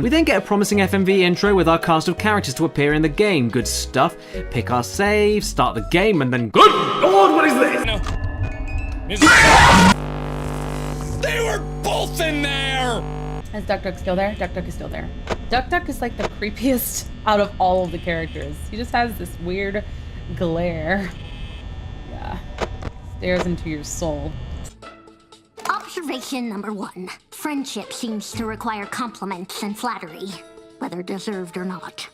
We then get a promising FMV intro with our cast of characters to appear in the game. Good stuff. Pick our save, start the game, and then good lord, what is this? No. They were both in there! Is Duck Duck still there? Duck Duck is still there. Duck Duck is like the creepiest out of all of the characters. He just has this weird glare. Yeah. Stares into your soul. Observation number 1. Friendship seems to require compliments and flattery, whether deserved or not.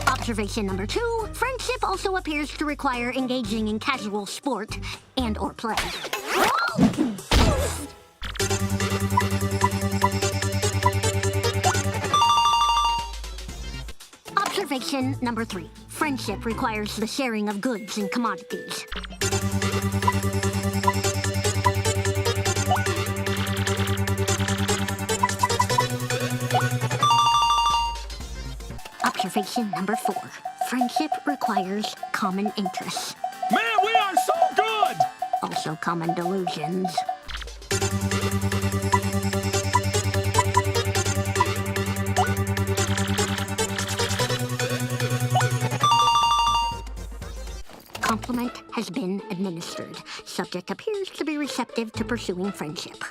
Observation number 2. Friendship also appears to require engaging in casual sport and or play. Observation number 3. Friendship requires the sharing of goods and commodities. Observation number 4. Friendship requires common interests. Man, we are so good! Also common delusions. Compliment has been administered. Subject appears to be receptive to pursuing friendship.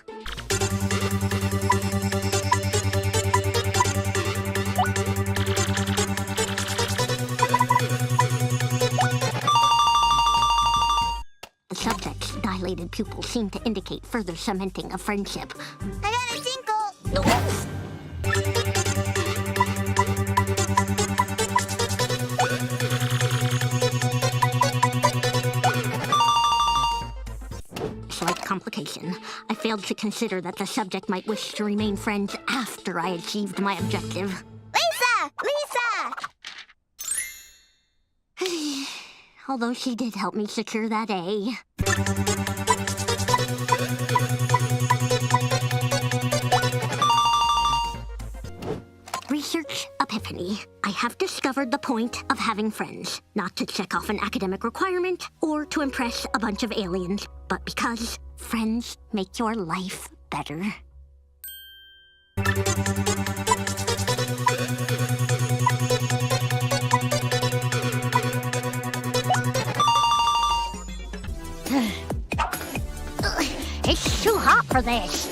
The subject's dilated pupils seem to indicate further cementing of friendship. I got a tinkle! Slight complication. I failed to consider that the subject might wish to remain friends after I achieved my objective. Lisa! Lisa! Although she did help me secure that A. Research epiphany. I have discovered the point of having friends. Not to check off an academic requirement or to impress a bunch of aliens, but because friends make your life better. It's too hot for this.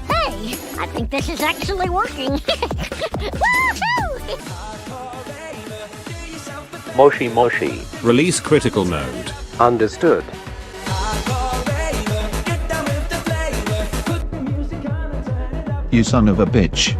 Hey, I think this is actually working. Woohoo! Moshi Moshi. Release critical mode. Understood. You son of a bitch.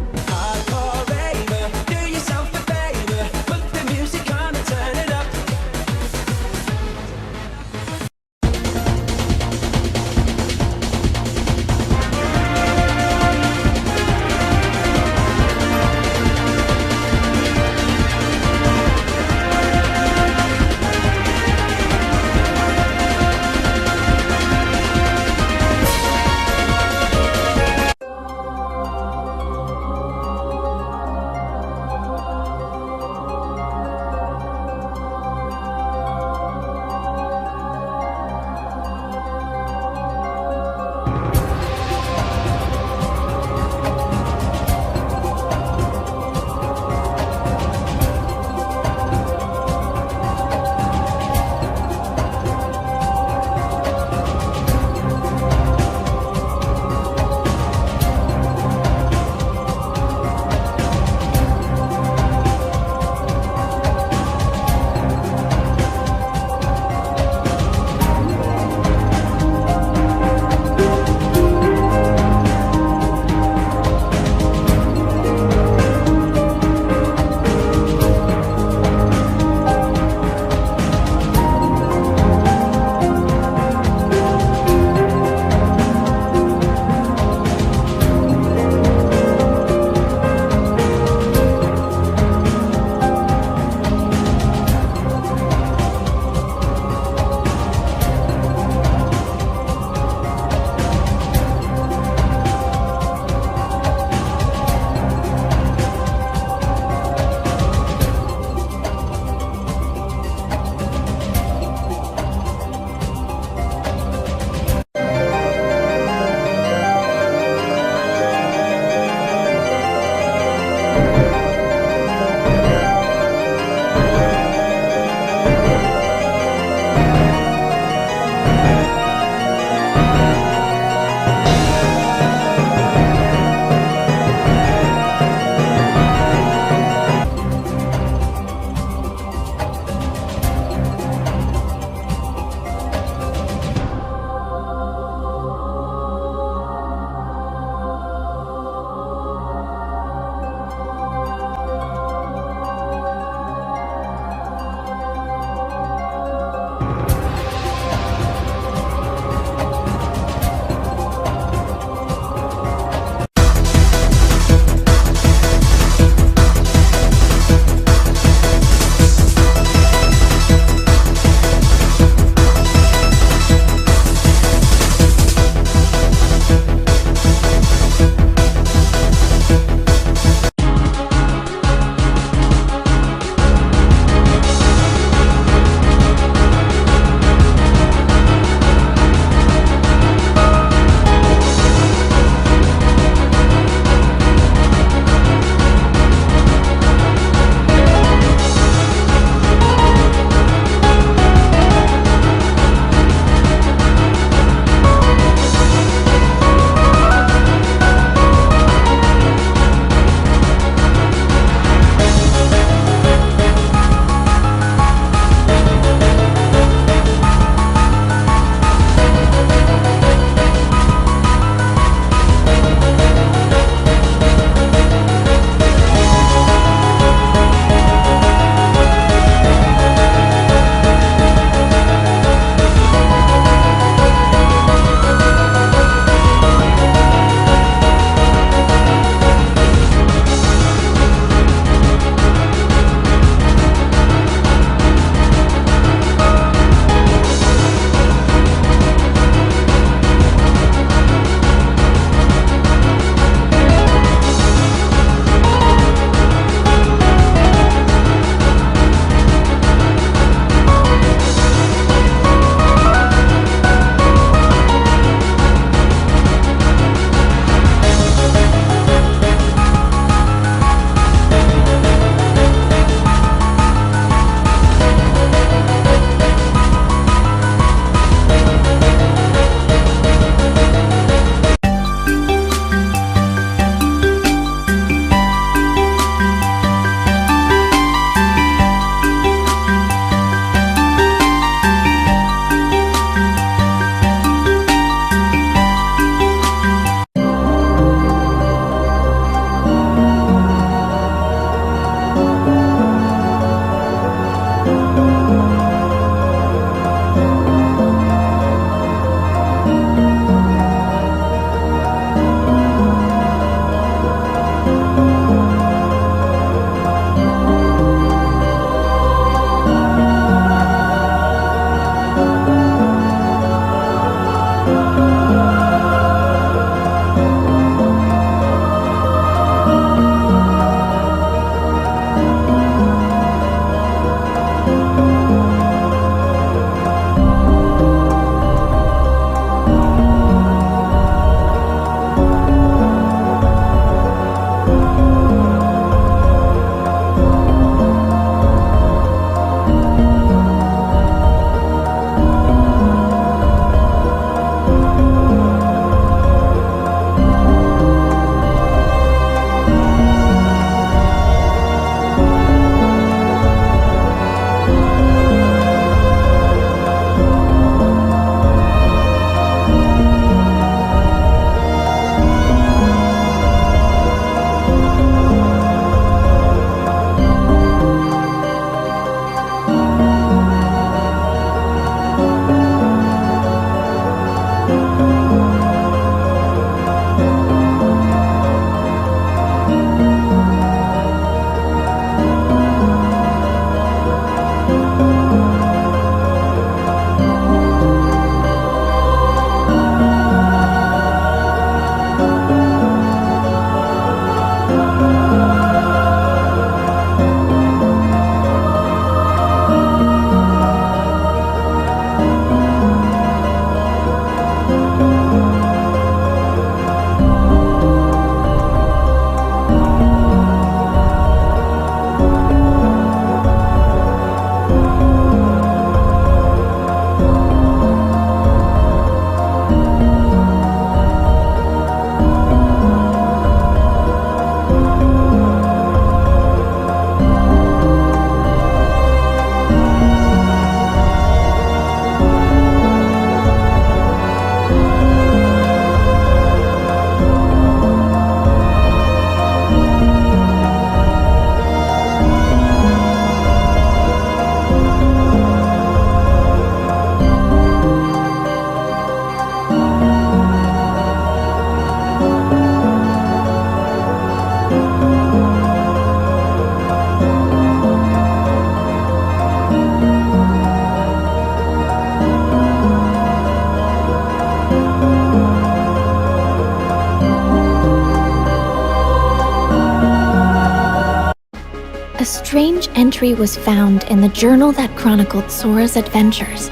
strange entry was found in the journal that chronicled Sora's adventures.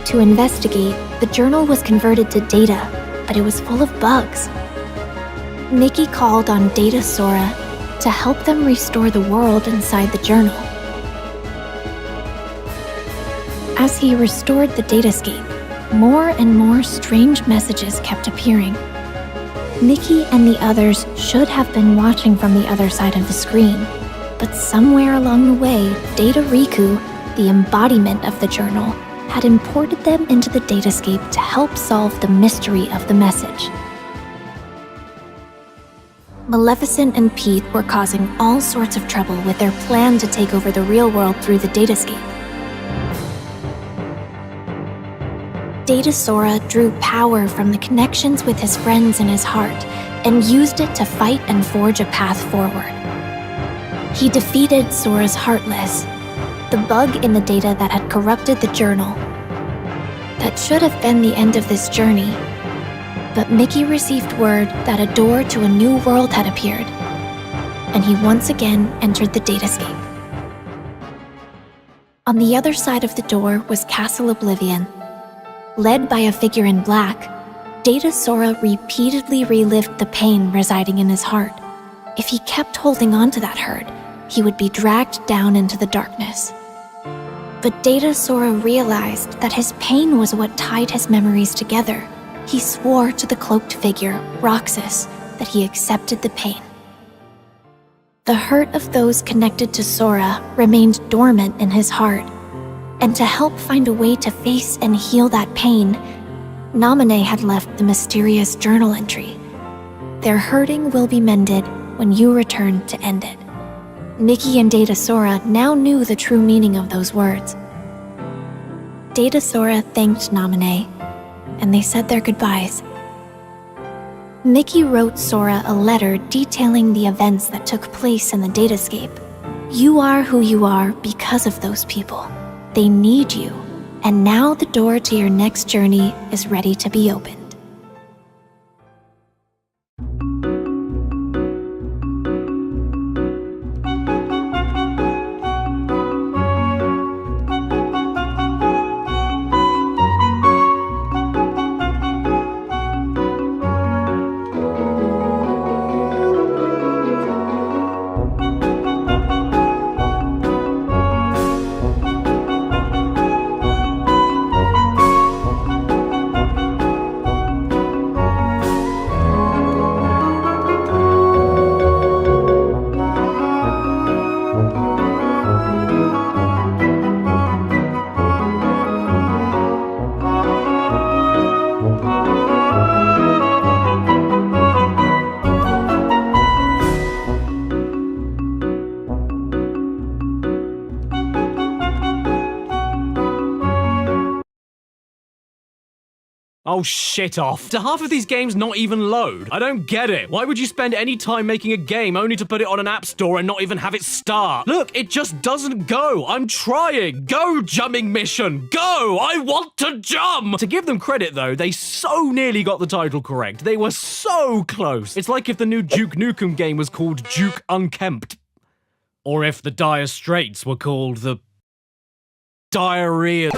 To investigate, the journal was converted to data, but it was full of bugs. Mickey called on Data Sora to help them restore the world inside the journal. As he restored the datascape, more and more strange messages kept appearing. Mickey and the others should have been watching from the other side of the screen, but somewhere along the way, Data Riku, the embodiment of the journal, had imported them into the datascape to help solve the mystery of the message. Maleficent and Pete were causing all sorts of trouble with their plan to take over the real world through the datascape. Data Sora drew power from the connections with his friends in his heart and used it to fight and forge a path forward. He defeated Sora's Heartless, the bug in the data that had corrupted the journal. That should have been the end of this journey, but Mickey received word that a door to a new world had appeared, and he once again entered the datascape. On the other side of the door was Castle Oblivion. Led by a figure in black, Data Sora repeatedly relived the pain residing in his heart. If he kept holding on to that hurt, he would be dragged down into the darkness. But Data Sora realized that his pain was what tied his memories together. He swore to the cloaked figure, Roxas, that he accepted the pain. The hurt of those connected to Sora remained dormant in his heart, and to help find a way to face and heal that pain, Naminé had left the mysterious journal entry. Their hurting will be mended when you return to end it. Mickey and Data Sora now knew the true meaning of those words. Data Sora thanked Naminé, and they said their goodbyes. Mickey wrote Sora a letter detailing the events that took place in the datascape. You are who you are because of those people. They need you, and now the door to your next journey is ready to be opened. Oh, shit off. Do half of these games not even load? I don't get it. Why would you spend any time making a game only to put it on an app store and not even have it start? Look, it just doesn't go. I'm trying. Go, jumping mission. Go! I want to jump! To give them credit, though, they so nearly got the title correct. They were so close. It's like if the new Duke Nukem game was called Duke Unkempt. Or if the Dire Straits were called the Diarrhea...